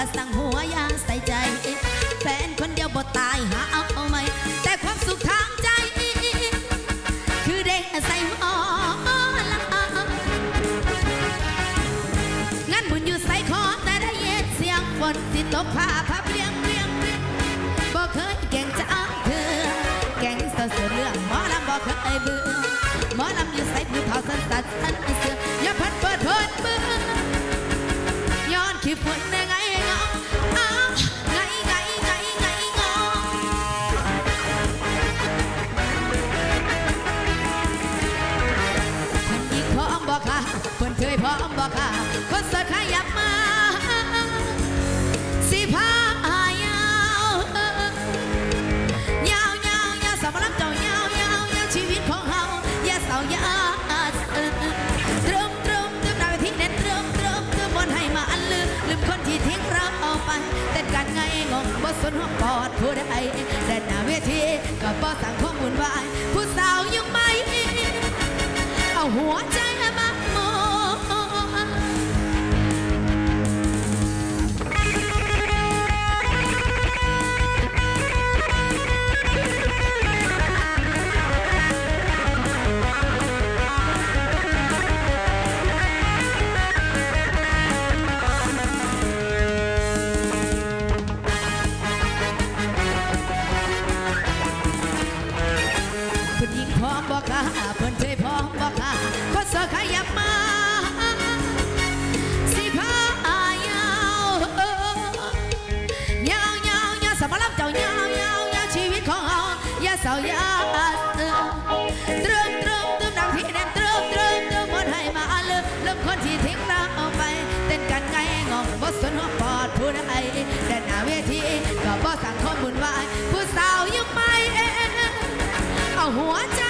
ก็สั่งหัวยางใส่ใจแฟนคนเดียวบ่ตายหาเอาไหมแต่ความสุขทางใจคือได้ใส่หมอลำงั้นบุญอยู่ใส่คอแต่ได้ยินเสียงฝนสิตกผ้าเปลี่ยงบ่เคยเก่งจะเอาเธอแก่งเสือเรื่องหมอลำบ่เคยเบื่อหมอลำอยู่ใส่ผู้เฒ่าสันสันเสืออย่าพัดเปิดเบื่อย้อนขี้ฝุ่นได้ไงงอไงงอคนยิงพร้อมบ่ค่ะคนเคยพร้อมบ่ค่ะคนสดขยับมาสิพายาวสำหรับเจ้ายาวชีวิตของเฮาอย่าเศร้าอย่าตรึมดาวที่เน้นตรึมบนให้มาอันลืมคนที่ทิ้งเราเอาไปเต้นกันไงงงบ่สนหัวปอดผู้ใดแต่หน้าเวทีก็บ่สั่งข้อมูลวายผู้สาวยังไม่เอาหัวใจมาโมพร้อมบอกค่ะเพิ่นเคยพร้อมบอกค่ะคนสวยขยับมาสิพายาวสำหรับเจ้ายาวชีวิตของเฮาอย่าเศร้าอย่าตรึมดังที่แน่นตรึมหมดให้มาลืมคนที่ทิ้งเราเอาไปเต้นกันไงงงบ่สนหัวปอดผู้ใดแต่หน้าเวทีก็บ่สั่งข้อมูลวายผู้สาวยังไม่เอาหัวใจ